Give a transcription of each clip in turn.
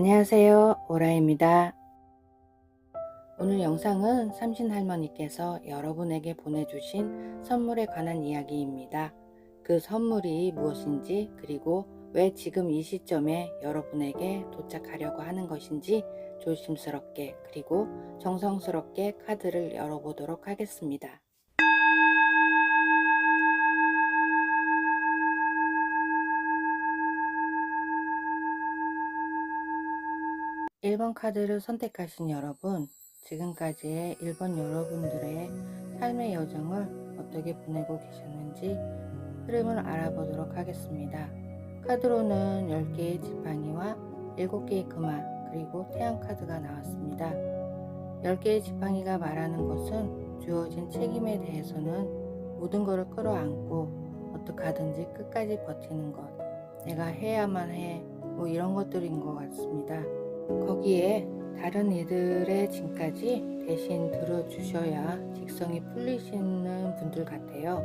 안녕하세요, 오라입니다. 오늘 영상은 삼신할머니께서 여러분에게 보내주신 선물에 관한 이야기입니다. 그 선물이 무엇인지, 그리고 왜 지금 이 시점에 여러분에게 도착하려고 하는 것인지 조심스럽게 그리고 정성스럽게 카드를 열어보도록 하겠습니다. 1번 카드를 선택하신 여러분, 지금까지의 1번 여러분들의 삶의 여정을 어떻게 보내고 계셨는지 흐름을 알아보도록 하겠습니다. 카드로는 10개의 지팡이와 7개의 금화, 그리고 태양 카드가 나왔습니다. 10개의 지팡이가 말하는 것은 주어진 책임에 대해서는 모든 것을 끌어안고 어떻게 하든지 끝까지 버티는 것, 내가 해야만 해, 이런 것들인 것 같습니다. 거기에 다른 이들의 짐까지 대신 들어주셔야 직성이 풀리시는 분들 같아요.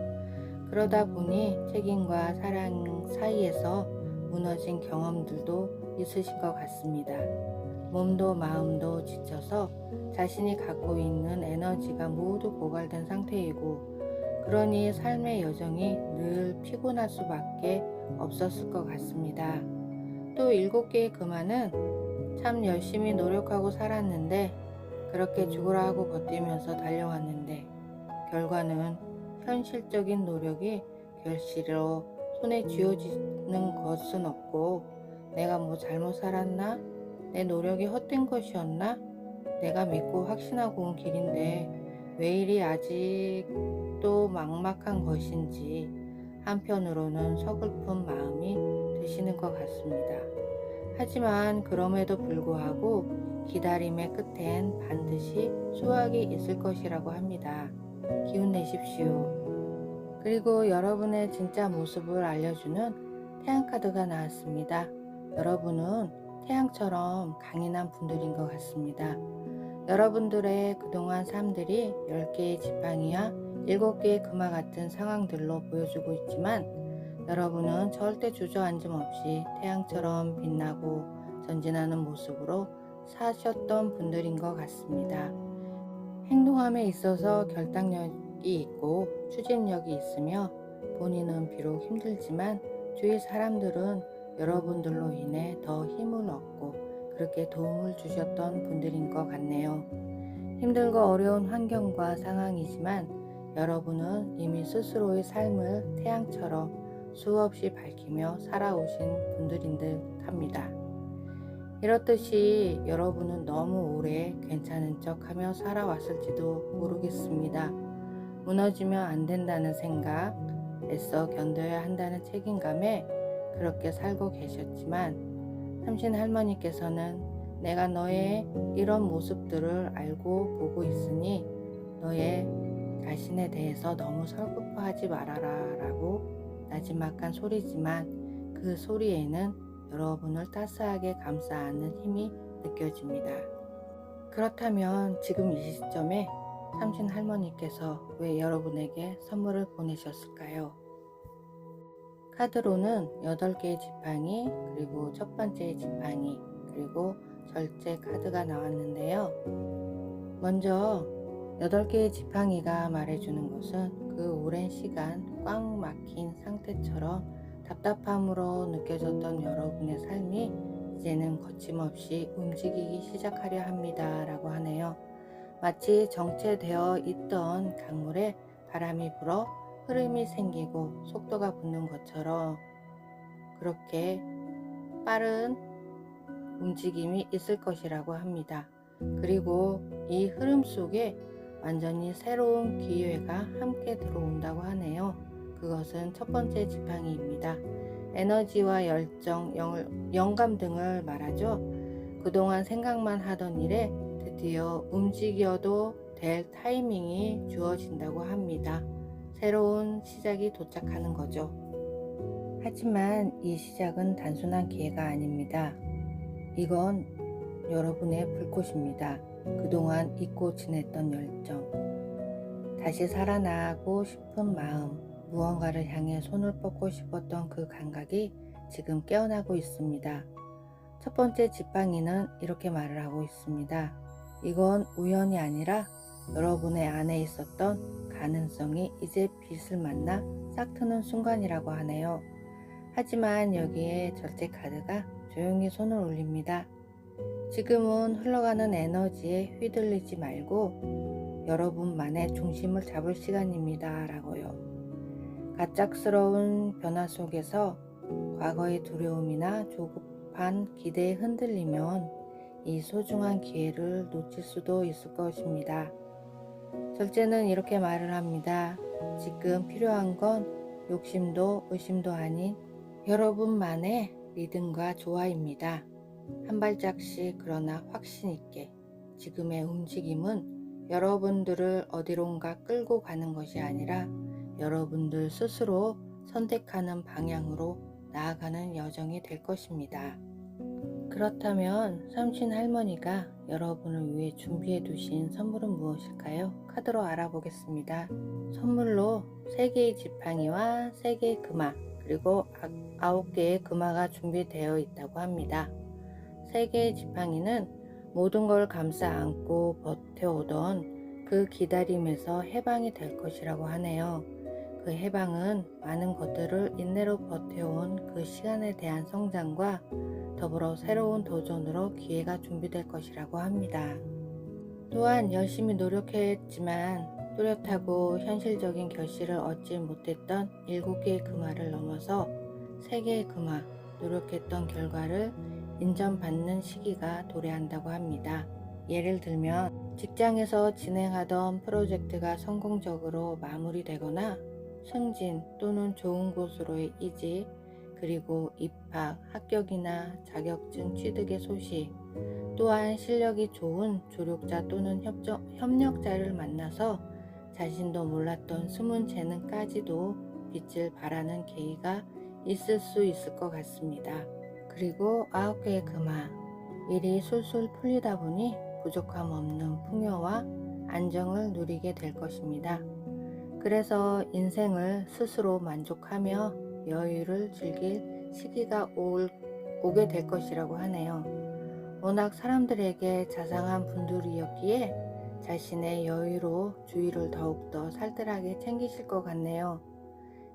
그러다 보니 책임과 사랑 사이에서 무너진 경험들도 있으신 것 같습니다. 몸도 마음도 지쳐서 자신이 갖고 있는 에너지가 모두 고갈된 상태이고, 그러니 삶의 여정이 늘 피곤할 수밖에 없었을 것 같습니다. 또 7개의 금화는 참 열심히 노력하고 살았는데, 그렇게 죽으라 하고 버티면서 달려왔는데 결과는 현실적인 노력이 결실로 손에 쥐어지는 것은 없고, 내가 잘못 살았나? 내 노력이 헛된 것이었나? 내가 믿고 확신하고 온 길인데 왜 이리 아직도 막막한 것인지 한편으로는 서글픈 마음이 드시는 것 같습니다. 하지만 그럼에도 불구하고 기다림의 끝엔 반드시 수확이 있을 것이라고 합니다. 기운 내십시오. 그리고 여러분의 진짜 모습을 알려주는 태양카드가 나왔습니다. 여러분은 태양처럼 강인한 분들인 것 같습니다. 여러분들의 그동안 삶들이 10개의 지팡이와 7개의 금화 같은 상황들로 보여주고 있지만, 여러분은 절대 주저앉음 없이 태양처럼 빛나고 전진하는 모습으로 사셨던 분들인 것 같습니다. 행동함에 있어서 결단력이 있고 추진력이 있으며, 본인은 비록 힘들지만 주위 사람들은 여러분들로 인해 더 힘을 얻고 그렇게 도움을 주셨던 분들인 것 같네요. 힘들고 어려운 환경과 상황이지만 여러분은 이미 스스로의 삶을 태양처럼 수없이 밝히며 살아오신 분들인 듯 합니다. 이렇듯이 여러분은 너무 오래 괜찮은 척 하며 살아왔을지도 모르겠습니다. 무너지면 안 된다는 생각, 애써 견뎌야 한다는 책임감에 그렇게 살고 계셨지만, 삼신 할머니께서는 내가 너의 이런 모습들을 알고 보고 있으니 너의 자신에 대해서 너무 설득하지 말아라 라고 나지막한 소리지만, 그 소리에는 여러분을 따스하게 감싸 안는 힘이 느껴집니다. 그렇다면 지금 이 시점에 삼신 할머니께서 왜 여러분에게 선물을 보내셨을까요? 카드로는 8개의 지팡이, 그리고 첫 번째 지팡이, 그리고 절제 카드가 나왔는데요. 먼저 8개의 지팡이가 말해주는 것은 그 오랜 시간 꽉 막힌 상태처럼 답답함으로 느껴졌던 여러분의 삶이 이제는 거침없이 움직이기 시작하려 합니다 라고 하네요. 마치 정체되어 있던 강물에 바람이 불어 흐름이 생기고 속도가 붙는 것처럼 그렇게 빠른 움직임이 있을 것이라고 합니다. 그리고 이 흐름 속에 완전히 새로운 기회가 함께 들어온다고 하네요. 그것은 첫 번째 지팡이입니다. 에너지와 열정, 영감 등을 말하죠. 그동안 생각만 하던 일에 드디어 움직여도 될 타이밍이 주어진다고 합니다. 새로운 시작이 도착하는 거죠. 하지만 이 시작은 단순한 기회가 아닙니다. 이건 여러분의 불꽃입니다. 그동안 잊고 지냈던 열정, 다시 살아나고 싶은 마음, 무언가를 향해 손을 뻗고 싶었던 그 감각이 지금 깨어나고 있습니다. 첫 번째 지팡이는 이렇게 말을 하고 있습니다. 이건 우연이 아니라 여러분의 안에 있었던 가능성이 이제 빛을 만나 싹트는 순간이라고 하네요. 하지만 여기에 절제 카드가 조용히 손을 올립니다. 지금은 흘러가는 에너지에 휘둘리지 말고 여러분만의 중심을 잡을 시간입니다. 라고요. 갑작스러운 변화 속에서 과거의 두려움이나 조급한 기대에 흔들리면 이 소중한 기회를 놓칠 수도 있을 것입니다. 절제는 이렇게 말을 합니다. 지금 필요한 건 욕심도 의심도 아닌 여러분만의 리듬과 조화입니다. 한 발짝씩 그러나 확신 있게 지금의 움직임은 여러분들을 어디론가 끌고 가는 것이 아니라 여러분들 스스로 선택하는 방향으로 나아가는 여정이 될 것입니다. 그렇다면 삼신 할머니가 여러분을 위해 준비해 두신 선물은 무엇일까요? 카드로 알아보겠습니다. 선물로 3개의 지팡이와 3개의 금화 그리고 9개의 금화가 준비되어 있다고 합니다. 3개의 지팡이는 모든 걸 감싸 안고 버텨오던 그 기다림에서 해방이 될 것이라고 하네요. 그 해방은 많은 것들을 인내로 버텨온 그 시간에 대한 성장과 더불어 새로운 도전으로 기회가 준비될 것이라고 합니다. 또한 열심히 노력했지만 뚜렷하고 현실적인 결실을 얻지 못했던 7개의 금화를 넘어서 3개의 금화, 노력했던 결과를 인정받는 시기가 도래한다고 합니다. 예를 들면 직장에서 진행하던 프로젝트가 성공적으로 마무리되거나 승진 또는 좋은 곳으로의 이직, 그리고 입학, 합격이나 자격증 취득의 소식, 또한 실력이 좋은 조력자 또는 협력자를 만나서 자신도 몰랐던 숨은 재능까지도 빛을 발하는 계기가 있을 수 있을 것 같습니다. 그리고 9개의 금화, 일이 술술 풀리다 보니 부족함 없는 풍요와 안정을 누리게 될 것입니다. 그래서 인생을 스스로 만족하며 여유를 즐길 시기가 오게 될 것이라고 하네요. 워낙 사람들에게 자상한 분들이었기에 자신의 여유로 주위를 더욱더 살뜰하게 챙기실 것 같네요.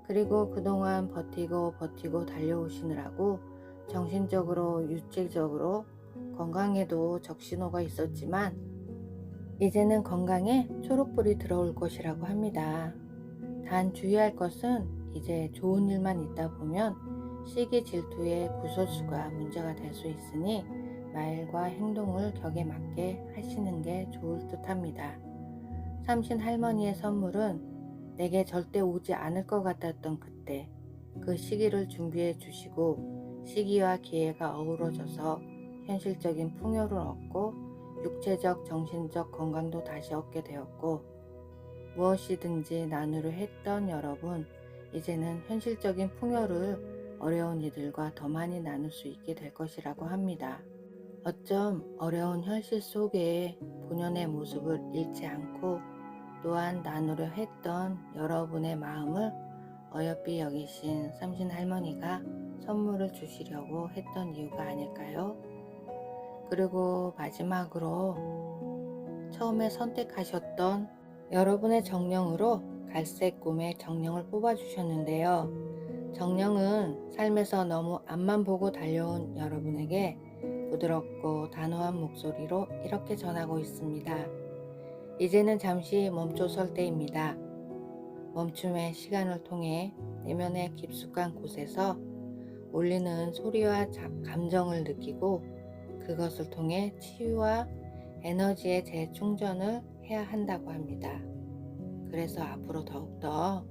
그리고 그동안 버티고 달려오시느라고 정신적으로 육체적으로 건강에도 적신호가 있었지만 이제는 건강에 초록불이 들어올 것이라고 합니다. 단 주의할 것은 이제 좋은 일만 있다 보면 시기 질투의 구설수가 문제가 될 수 있으니 말과 행동을 격에 맞게 하시는 게 좋을 듯 합니다. 삼신 할머니의 선물은 내게 절대 오지 않을 것 같았던 그때 그 시기를 준비해 주시고 시기와 기회가 어우러져서 현실적인 풍요를 얻고 육체적 정신적 건강도 다시 얻게 되었고 무엇이든지 나누려 했던 여러분 이제는 현실적인 풍요를 어려운 이들과 더 많이 나눌 수 있게 될 것이라고 합니다. 어쩜 어려운 현실 속에 본연의 모습을 잃지 않고 또한 나누려 했던 여러분의 마음을 어여삐 여기신 삼신 할머니가 선물을 주시려고 했던 이유가 아닐까요? 그리고 마지막으로 처음에 선택하셨던 여러분의 정령으로 갈색 꿈의 정령을 뽑아주셨는데요. 정령은 삶에서 너무 앞만 보고 달려온 여러분에게 부드럽고 단호한 목소리로 이렇게 전하고 있습니다. 이제는 잠시 멈춰설 때입니다. 멈춤의 시간을 통해 내면의 깊숙한 곳에서 울리는 소리와 감정을 느끼고 그것을 통해 치유와 에너지의 재충전을 해야 한다고 합니다. 그래서 앞으로 더욱더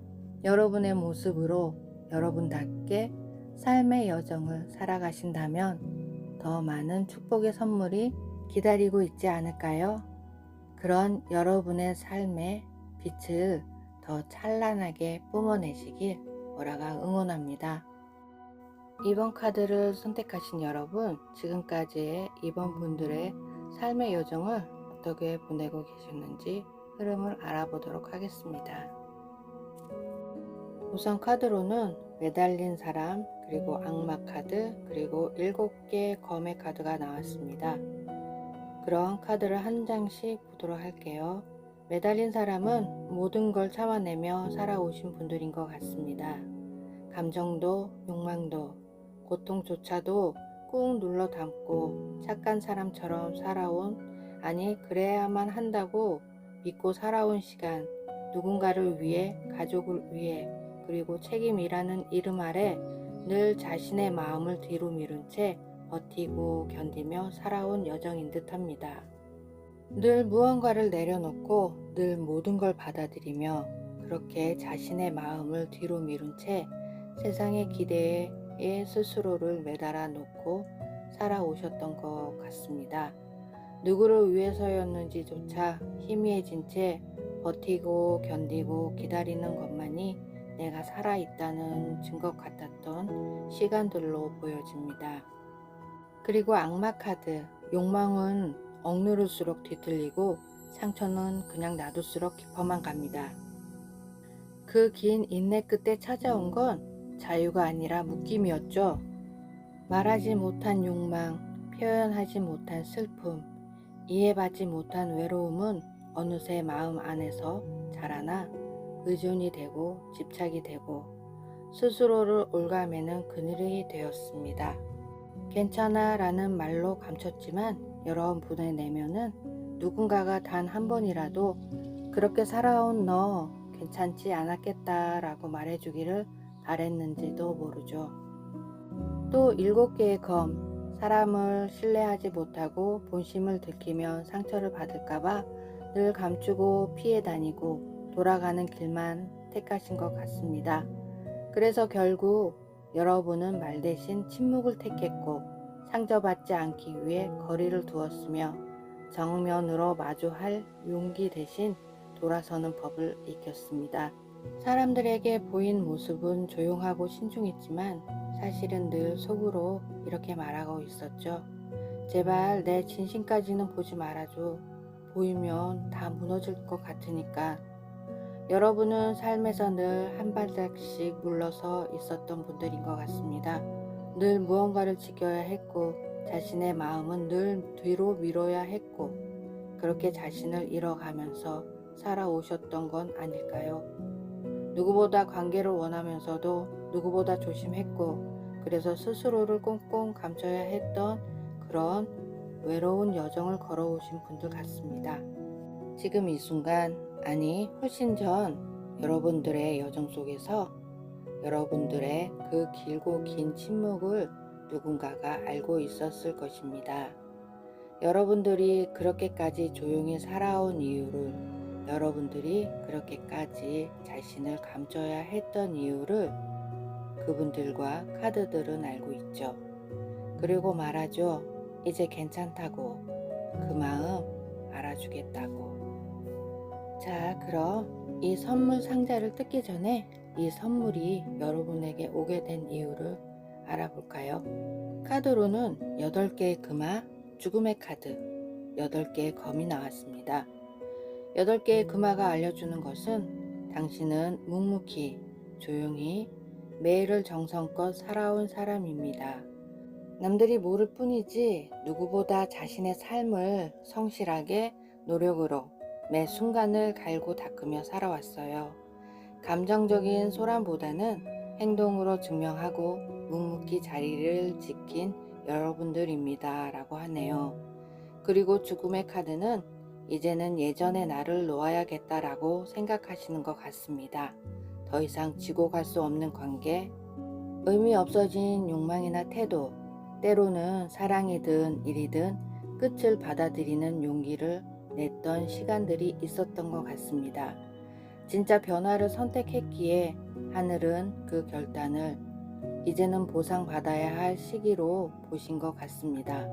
여러분의 모습으로 여러분답게 삶의 여정을 살아가신다면 더 많은 축복의 선물이 기다리고 있지 않을까요? 그런 여러분의 삶의 빛을 더 찬란하게 뿜어내시길 오라가 응원합니다. 2번 카드를 선택하신 여러분, 지금까지의 2번 분들의 삶의 여정을 어떻게 보내고 계셨는지 흐름을 알아보도록 하겠습니다. 우선 카드로는 매달린 사람, 그리고 악마 카드, 그리고 7개의 검의 카드가 나왔습니다. 그런 카드를 한 장씩 보도록 할게요. 매달린 사람은 모든 걸 참아내며 살아오신 분들인 것 같습니다. 감정도, 욕망도, 고통조차도 꾹 눌러 담고 착한 사람처럼 살아온, 아니 그래야만 한다고 믿고 살아온 시간, 누군가를 위해, 가족을 위해, 그리고 책임이라는 이름 아래 늘 자신의 마음을 뒤로 미룬 채 버티고 견디며 살아온 여정인 듯합니다. 늘 무언가를 내려놓고 늘 모든 걸 받아들이며 그렇게 자신의 마음을 뒤로 미룬 채 세상의 기대에 스스로를 매달아 놓고 살아오셨던 것 같습니다. 누구를 위해서였는지조차 희미해진 채 버티고 견디고 기다리는 것만이 내가 살아있다는 증거 같았던 시간들로 보여집니다. 그리고 악마 카드, 욕망은 억누를수록 뒤틀리고 상처는 그냥 놔둘수록 깊어만 갑니다. 그 긴 인내 끝에 찾아온 건 자유가 아니라 묶임이었죠. 말하지 못한 욕망, 표현하지 못한 슬픔, 이해받지 못한 외로움은 어느새 마음 안에서 자라나 의존이 되고 집착이 되고 스스로를 올가매는 그늘이 되었습니다. 괜찮아 라는 말로 감췄지만 여러분의 내면은 누군가가 단 한 번이라도 그렇게 살아온 너 괜찮지 않았겠다 라고 말해주기를 바랬는지도 모르죠. 또 7개의 검, 사람을 신뢰하지 못하고 본심을 들키면 상처를 받을까봐 늘 감추고 피해 다니고 돌아가는 길만 택하신 것 같습니다. 그래서 결국 여러분은 말 대신 침묵을 택했고 상처받지 않기 위해 거리를 두었으며 정면으로 마주할 용기 대신 돌아서는 법을 익혔습니다. 사람들에게 보인 모습은 조용하고 신중했지만 사실은 늘 속으로 이렇게 말하고 있었죠. 제발 내 진심까지는 보지 말아줘. 보이면 다 무너질 것 같으니까. 여러분은 삶에서 늘 한 발짝씩 물러서 있었던 분들인 것 같습니다. 늘 무언가를 지켜야 했고 자신의 마음은 늘 뒤로 미뤄야 했고 그렇게 자신을 잃어가면서 살아오셨던 건 아닐까요? 누구보다 관계를 원하면서도 누구보다 조심했고 그래서 스스로를 꽁꽁 감춰야 했던 그런 외로운 여정을 걸어오신 분들 같습니다. 지금 이 순간, 아니 훨씬 전 여러분들의 여정 속에서 여러분들의 그 길고 긴 침묵을 누군가가 알고 있었을 것입니다. 여러분들이 그렇게까지 조용히 살아온 이유를, 여러분들이 그렇게까지 자신을 감춰야 했던 이유를 그분들과 카드들은 알고 있죠. 그리고 말하죠. 이제 괜찮다고, 그 마음 알아주겠다고. 자, 그럼 이 선물 상자를 뜯기 전에 이 선물이 여러분에게 오게 된 이유를 알아볼까요? 카드로는 8개의 금화, 죽음의 카드, 8개의 검이 나왔습니다. 8개의 금화가 알려주는 것은 당신은 묵묵히, 조용히 매일을 정성껏 살아온 사람입니다. 남들이 모를 뿐이지 누구보다 자신의 삶을 성실하게 노력으로 매 순간을 갈고 닦으며 살아왔어요. 감정적인 소란보다는 행동으로 증명하고 묵묵히 자리를 지킨 여러분들입니다. 라고 하네요. 그리고 죽음의 카드는 이제는 예전의 나를 놓아야겠다라고 생각하시는 것 같습니다. 더 이상 지고 갈 수 없는 관계, 의미 없어진 욕망이나 태도, 때로는 사랑이든 일이든 끝을 받아들이는 용기를 냈던 시간들이 있었던 것 같습니다. 진짜 변화를 선택했기에 하늘은 그 결단을 이제는 보상받아야 할 시기로 보신 것 같습니다.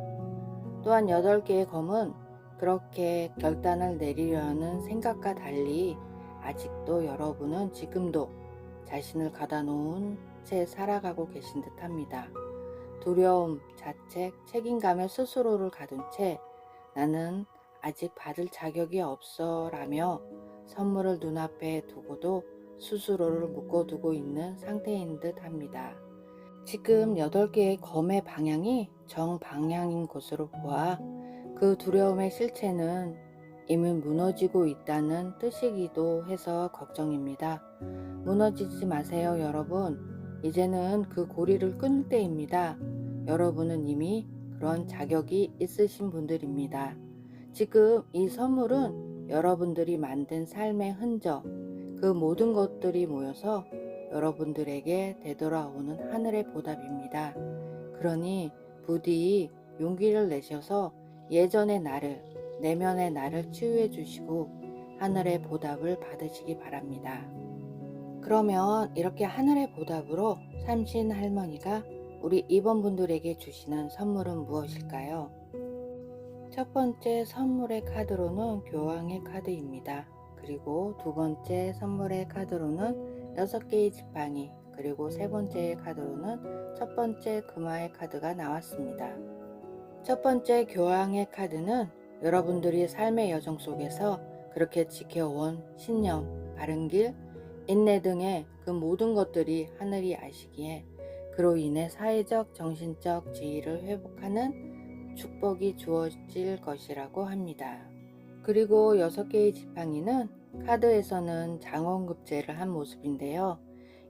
또한 8개의 검은 그렇게 결단을 내리려는 생각과 달리 아직도 여러분은 지금도 자신을 가다놓은 채 살아가고 계신 듯합니다. 두려움, 자책, 책임감에 스스로를 가둔 채 나는 아직 받을 자격이 없어 라며 선물을 눈앞에 두고도 스스로를 묶어두고 있는 상태인 듯 합니다. 지금 8개의 검의 방향이 정방향인 것으로 보아 그 두려움의 실체는 이미 무너지고 있다는 뜻이기도 해서 걱정입니다. 무너지지 마세요, 여러분. 이제는 그 고리를 끊을 때입니다. 여러분은 이미 그런 자격이 있으신 분들입니다. 지금 이 선물은 여러분들이 만든 삶의 흔적, 그 모든 것들이 모여서 여러분들에게 되돌아오는 하늘의 보답입니다. 그러니 부디 용기를 내셔서 예전의 나를, 내면의 나를 치유해 주시고 하늘의 보답을 받으시기 바랍니다. 그러면 이렇게 하늘의 보답으로 삼신 할머니가 우리 2번 분들에게 주시는 선물은 무엇일까요? 첫 번째 선물의 카드로는 교황의 카드입니다. 그리고 두 번째 선물의 카드로는 6개의 지팡이, 그리고 세 번째 카드로는 첫 번째 금화의 카드가 나왔습니다. 첫 번째 교황의 카드는 여러분들이 삶의 여정 속에서 그렇게 지켜온 신념, 바른 길, 인내 등의 그 모든 것들이 하늘이 아시기에 그로 인해 사회적, 정신적 지위를 회복하는 축복이 주어질 것이라고 합니다. 그리고 6개의 지팡이는 카드에서는 장원급제를 한 모습인데요.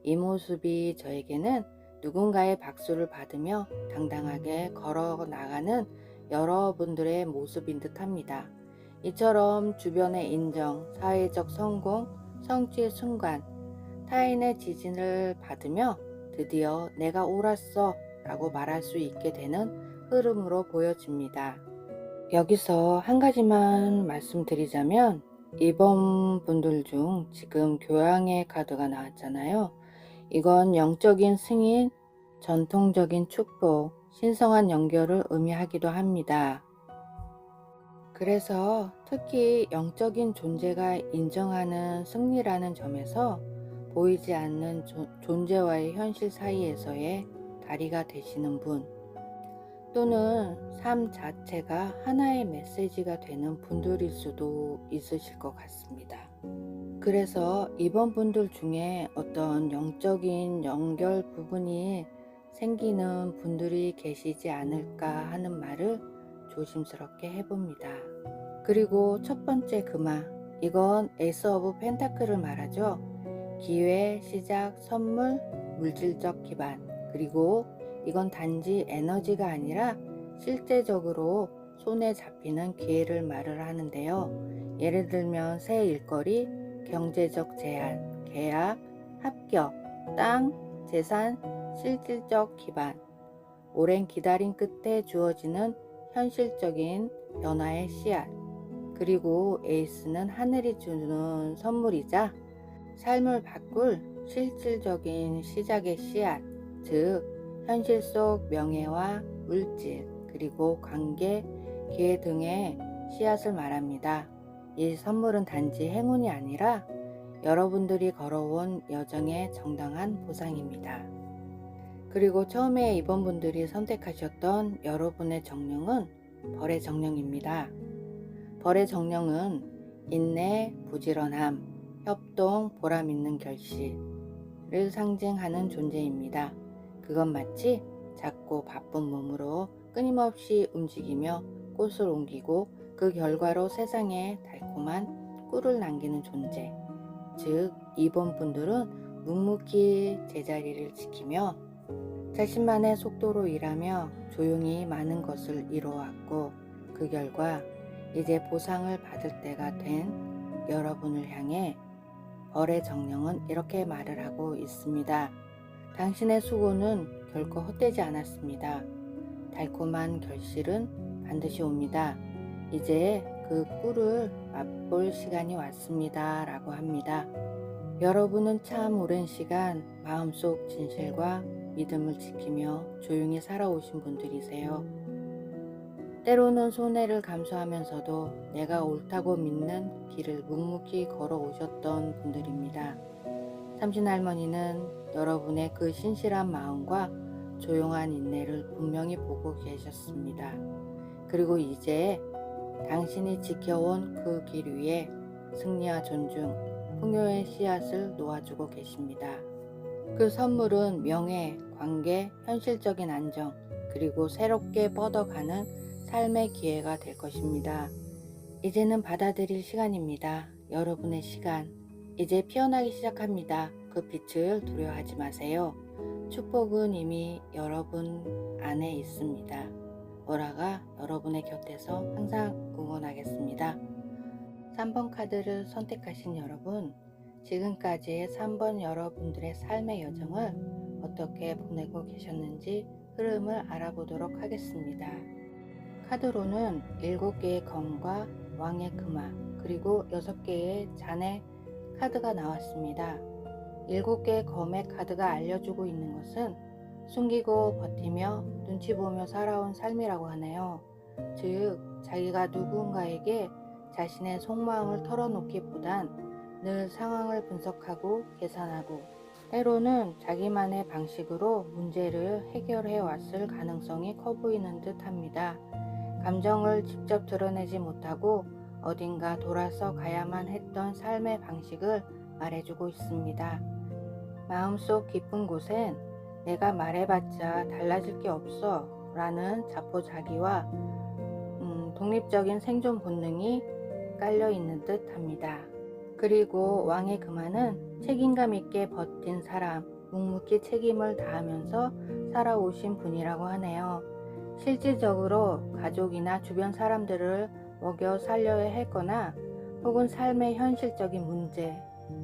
이 모습이 저에게는 누군가의 박수를 받으며 당당하게 걸어 나가는 여러분들의 모습인 듯 합니다. 이처럼 주변의 인정, 사회적 성공, 성취의 순간, 타인의 지지를 받으며 드디어 내가 옳았어 라고 말할 수 있게 되는 흐름으로 보여집니다. 여기서 한 가지만 말씀드리자면 2번 분들 중 지금 교황의 카드가 나왔잖아요. 이건 영적인 승인, 전통적인 축복, 신성한 연결을 의미하기도 합니다. 그래서 특히 영적인 존재가 인정하는 승리라는 점에서 보이지 않는 존재와의 현실 사이에서의 다리가 되시는 분, 또는 삶 자체가 하나의 메시지가 되는 분들일 수도 있으실 것 같습니다. 그래서 이번 분들 중에 어떤 영적인 연결 부분이 생기는 분들이 계시지 않을까 하는 말을 조심스럽게 해봅니다. 그리고 첫 번째 금화, 이건 에이스 오브 펜타클을 말하죠. 기회, 시작, 선물, 물질적 기반, 그리고 이건 단지 에너지가 아니라 실제적으로 손에 잡히는 기회를 말을 하는데요. 예를 들면 새 일거리, 경제적 제한, 계약, 합격, 땅, 재산, 실질적 기반, 오랜 기다림 끝에 주어지는 현실적인 변화의 씨앗, 그리고 에이스는 하늘이 주는 선물이자 삶을 바꿀 실질적인 시작의 씨앗, 즉 현실 속 명예와 물질, 그리고 관계, 기회 등의 씨앗을 말합니다. 이 선물은 단지 행운이 아니라 여러분들이 걸어온 여정의 정당한 보상입니다. 그리고 처음에 이번 분들이 선택하셨던 여러분의 정령은 벌의 정령입니다. 벌의 정령은 인내, 부지런함, 협동, 보람 있는 결실을 상징하는 존재입니다. 그건 마치 작고 바쁜 몸으로 끊임없이 움직이며 꽃을 옮기고 그 결과로 세상에 달콤한 꿀을 남기는 존재. 즉, 이번 분들은 묵묵히 제자리를 지키며 자신만의 속도로 일하며 조용히 많은 것을 이루어왔고 그 결과 이제 보상을 받을 때가 된 여러분을 향해 벌의 정령은 이렇게 말을 하고 있습니다. 당신의 수고는 결코 헛되지 않았습니다. 달콤한 결실은 반드시 옵니다. 이제 그 꿀을 맛볼 시간이 왔습니다. 라고 합니다. 여러분은 참 오랜 시간 마음속 진실과 믿음을 지키며 조용히 살아오신 분들이세요. 때로는 손해를 감수하면서도 내가 옳다고 믿는 길을 묵묵히 걸어오셨던 분들입니다. 삼신할머니는 여러분의 그 신실한 마음과 조용한 인내를 분명히 보고 계셨습니다. 그리고 이제 당신이 지켜온 그 길 위에 승리와 존중, 풍요의 씨앗을 놓아주고 계십니다. 그 선물은 명예, 관계, 현실적인 안정, 그리고 새롭게 뻗어가는 삶의 기회가 될 것입니다. 이제는 받아들일 시간입니다. 여러분의 시간. 이제 피어나기 시작합니다. 그 빛을 두려워하지 마세요. 축복은 이미 여러분 안에 있습니다. 오라가 여러분의 곁에서 항상 응원하겠습니다. 3번 카드를 선택하신 여러분, 지금까지의 3번 여러분들의 삶의 여정을 어떻게 보내고 계셨는지 흐름을 알아보도록 하겠습니다. 카드로는 7개의 검과 왕의 금화, 그리고 6개의 잔의 카드가 나왔습니다. 7개의 검의 카드가 알려주고 있는 것은 숨기고 버티며 눈치 보며 살아온 삶이라고 하네요. 즉, 자기가 누군가에게 자신의 속마음을 털어놓기보단 늘 상황을 분석하고 계산하고 때로는 자기만의 방식으로 문제를 해결해 왔을 가능성이 커 보이는 듯 합니다. 감정을 직접 드러내지 못하고 어딘가 돌아서 가야만 했던 삶의 방식을 말해주고 있습니다. 마음속 깊은 곳엔 내가 말해봤자 달라질 게 없어 라는 자포자기와 독립적인 생존 본능이 깔려 있는 듯 합니다. 그리고 왕의 금화는 책임감 있게 버틴 사람, 묵묵히 책임을 다하면서 살아오신 분이라고 하네요. 실질적으로 가족이나 주변 사람들을 먹여 살려야 했거나 혹은 삶의 현실적인 문제,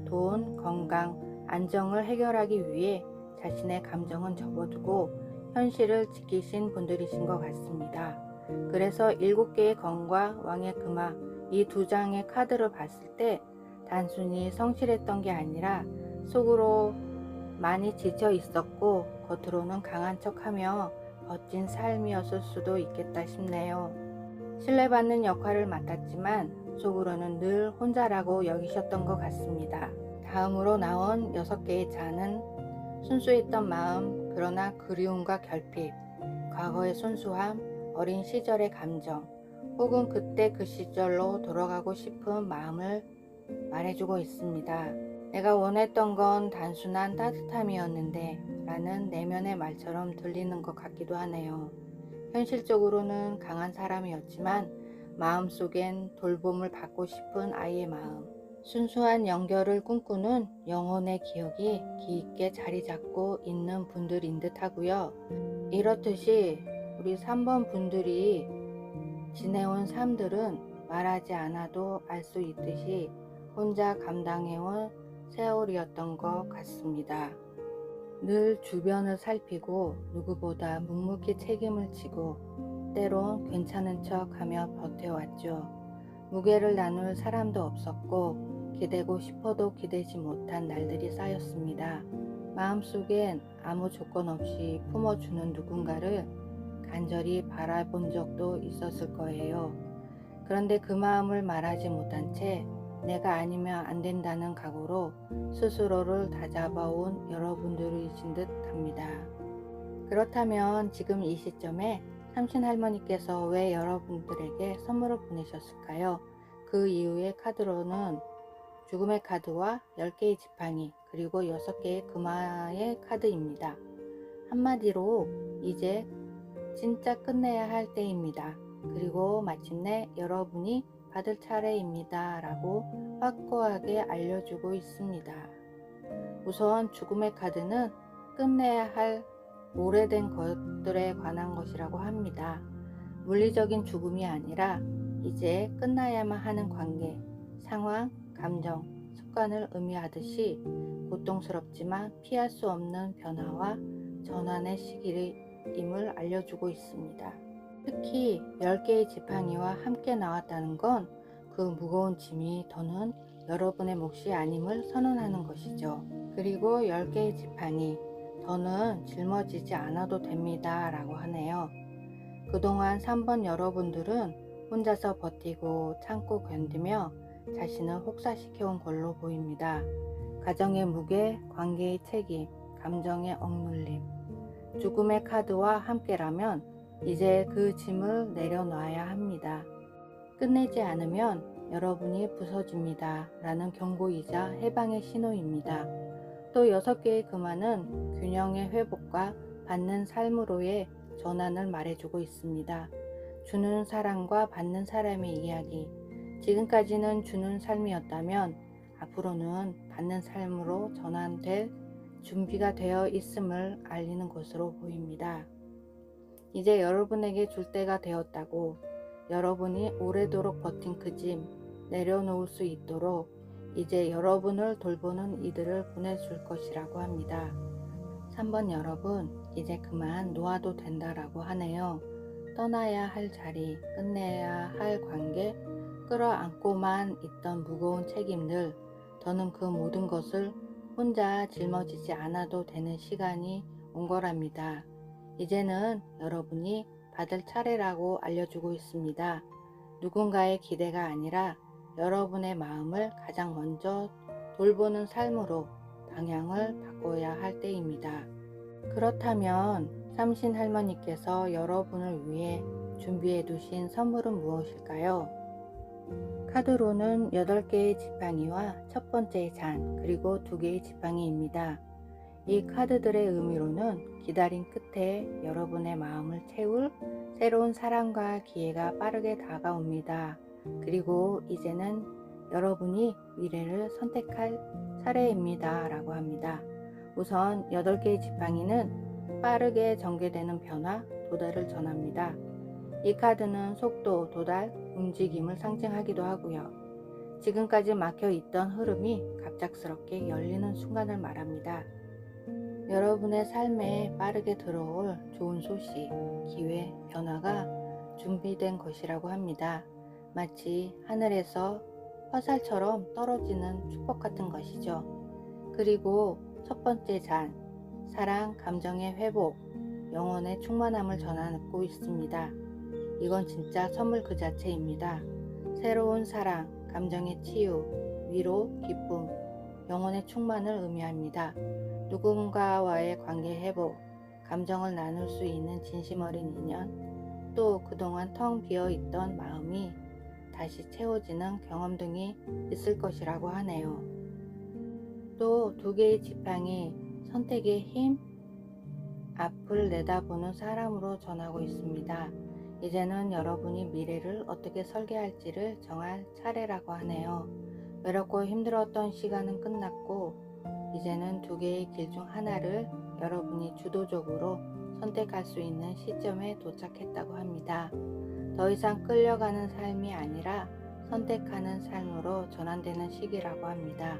돈, 건강, 안정을 해결하기 위해 자신의 감정은 접어두고 현실을 지키신 분들이신 것 같습니다. 그래서 7개의 검과 왕의 금화, 이 2장의 카드를 봤을 때 단순히 성실했던 게 아니라 속으로 많이 지쳐 있었고 겉으로는 강한 척하며 버틴 삶이었을 수도 있겠다 싶네요. 신뢰받는 역할을 맡았지만 속으로는 늘 혼자라고 여기셨던 것 같습니다. 다음으로 나온 6개의 잔은 순수했던 마음, 그러나 그리움과 결핍, 과거의 순수함, 어린 시절의 감정, 혹은 그때 그 시절로 돌아가고 싶은 마음을 말해주고 있습니다. 내가 원했던 건 단순한 따뜻함이었는데 라는 내면의 말처럼 들리는 것 같기도 하네요. 현실적으로는 강한 사람이었지만 마음속엔 돌봄을 받고 싶은 아이의 마음, 순수한 연결을 꿈꾸는 영혼의 기억이 깊게 자리 잡고 있는 분들인 듯 하고요. 이렇듯이 우리 3번 분들이 지내온 삶들은 말하지 않아도 알 수 있듯이 혼자 감당해온 세월이었던 것 같습니다. 늘 주변을 살피고 누구보다 묵묵히 책임을 지고 때론 괜찮은 척하며 버텨왔죠. 무게를 나눌 사람도 없었고 기대고 싶어도 기대지 못한 날들이 쌓였습니다. 마음속엔 아무 조건 없이 품어주는 누군가를 간절히 바라본 적도 있었을 거예요. 그런데 그 마음을 말하지 못한 채 내가 아니면 안 된다는 각오로 스스로를 다잡아온 여러분들이신 듯 합니다. 그렇다면 지금 이 시점에 삼신할머니께서 왜 여러분들에게 선물을 보내셨을까요? 그 이후의 카드로는 죽음의 카드와 10개의 지팡이, 그리고 6개의 금화의 카드입니다. 한마디로 이제 진짜 끝내야 할 때입니다. 그리고 마침내 여러분이 받을 차례입니다. 라고 확고하게 알려주고 있습니다. 우선 죽음의 카드는 끝내야 할 오래된 것들에 관한 것이라고 합니다. 물리적인 죽음이 아니라 이제 끝나야만 하는 관계, 상황, 감정, 습관을 의미하듯이 고통스럽지만 피할 수 없는 변화와 전환의 시기임을 알려주고 있습니다. 특히 10개의 지팡이와 함께 나왔다는 건 그 무거운 짐이 더는 여러분의 몫이 아님을 선언하는 것이죠. 그리고 10개의 지팡이, 더는 짊어지지 않아도 됩니다 라고 하네요. 그동안 3번 여러분들은 혼자서 버티고 참고 견디며 자신을 혹사시켜온 걸로 보입니다. 가정의 무게, 관계의 책임, 감정의 억눌림, 죽음의 카드와 함께라면 이제 그 짐을 내려놔야 합니다. 끝내지 않으면 여러분이 부서집니다 라는 경고이자 해방의 신호입니다. 또 6개의 금화는 균형의 회복과 받는 삶으로의 전환을 말해주고 있습니다. 주는 사람과 받는 사람의 이야기. 지금까지는 주는 삶이었다면 앞으로는 받는 삶으로 전환될 준비가 되어 있음을 알리는 것으로 보입니다. 이제 여러분에게 줄 때가 되었다고, 여러분이 오래도록 버틴 그 짐 내려놓을 수 있도록 이제 여러분을 돌보는 이들을 보내줄 것이라고 합니다. 3번 여러분, 이제 그만 놓아도 된다라고 하네요. 떠나야 할 자리, 끝내야 할 관계, 끌어안고만 있던 무거운 책임들, 더는 그 모든 것을 혼자 짊어지지 않아도 되는 시간이 온 거랍니다. 이제는 여러분이 받을 차례라고 알려주고 있습니다. 누군가의 기대가 아니라 여러분의 마음을 가장 먼저 돌보는 삶으로 방향을 바꿔야 할 때입니다. 그렇다면 삼신 할머니께서 여러분을 위해 준비해 두신 선물은 무엇일까요? 카드로는 8개의 지팡이와 첫 번째 잔, 그리고 2개의 지팡이입니다. 이 카드들의 의미로는 기다린 끝에 여러분의 마음을 채울 새로운 사랑과 기회가 빠르게 다가옵니다. 그리고 이제는 여러분이 미래를 선택할 차례입니다 라고 합니다. 우선 8개의 지팡이는 빠르게 전개되는 변화, 도달을 전합니다. 이 카드는 속도, 도달, 움직임을 상징하기도 하고요. 지금까지 막혀 있던 흐름이 갑작스럽게 열리는 순간을 말합니다. 여러분의 삶에 빠르게 들어올 좋은 소식, 기회, 변화가 준비된 것이라고 합니다. 마치 하늘에서 화살처럼 떨어지는 축복 같은 것이죠. 그리고 첫 번째 잔, 사랑, 감정의 회복, 영혼의 충만함을 전하고 있습니다. 이건 진짜 선물 그 자체입니다. 새로운 사랑, 감정의 치유, 위로, 기쁨, 영혼의 충만을 의미합니다. 누군가와의 관계 회복, 감정을 나눌 수 있는 진심 어린 인연, 또 그동안 텅 비어 있던 마음이 다시 채워지는 경험 등이 있을 것이라고 하네요. 또 2개의 지팡이, 선택의 힘, 앞을 내다보는 사람으로 전하고 있습니다. 이제는 여러분이 미래를 어떻게 설계할지를 정할 차례라고 하네요. 외롭고 힘들었던 시간은 끝났고 이제는 2개의 길 중 하나를 여러분이 주도적으로 선택할 수 있는 시점에 도착했다고 합니다. 더 이상 끌려가는 삶이 아니라 선택하는 삶으로 전환되는 시기라고 합니다.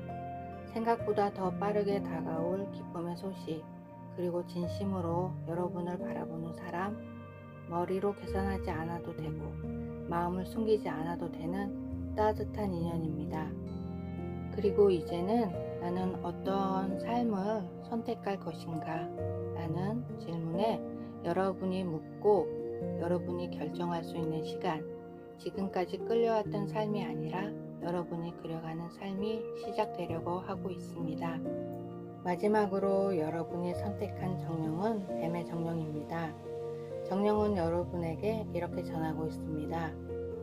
생각보다 더 빠르게 다가올 기쁨의 소식, 그리고 진심으로 여러분을 바라보는 사람, 머리로 계산하지 않아도 되고 마음을 숨기지 않아도 되는 따뜻한 인연입니다. 그리고 이제는 나는 어떤 삶을 선택할 것인가? 라는 질문에 여러분이 묻고 여러분이 결정할 수 있는 시간, 지금까지 끌려왔던 삶이 아니라 여러분이 그려가는 삶이 시작되려고 하고 있습니다. 마지막으로 여러분이 선택한 정령은 뱀의 정령입니다. 정령은 여러분에게 이렇게 전하고 있습니다.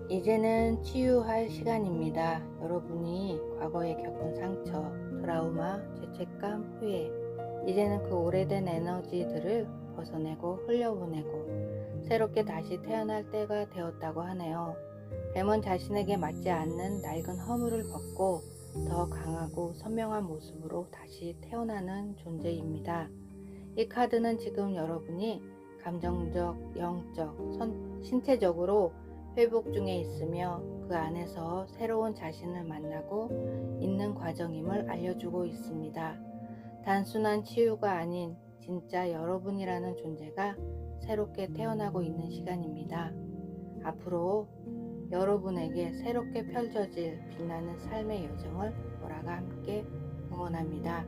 이제는 치유할 시간입니다. 여러분이 과거에 겪은 상처, 트라우마, 죄책감, 후회, 이제는 그 오래된 에너지들을 벗어내고 흘려보내고 새롭게 다시 태어날 때가 되었다고 하네요. 뱀은 자신에게 맞지 않는 낡은 허물을 벗고 더 강하고 선명한 모습으로 다시 태어나는 존재입니다. 이 카드는 지금 여러분이 감정적, 영적, 신체적으로 회복 중에 있으며 그 안에서 새로운 자신을 만나고 있는 과정임을 알려주고 있습니다. 단순한 치유가 아닌 진짜 여러분이라는 존재가 새롭게 태어나고 있는 시간입니다. 앞으로 여러분에게 새롭게 펼쳐질 빛나는 삶의 여정을 보라가 함께 응원합니다.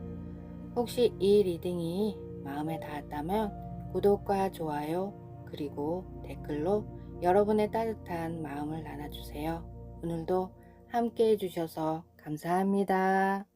혹시 이 리딩이 마음에 닿았다면 구독과 좋아요 그리고 댓글로 여러분의 따뜻한 마음을 나눠주세요. 오늘도 함께 해주셔서 감사합니다.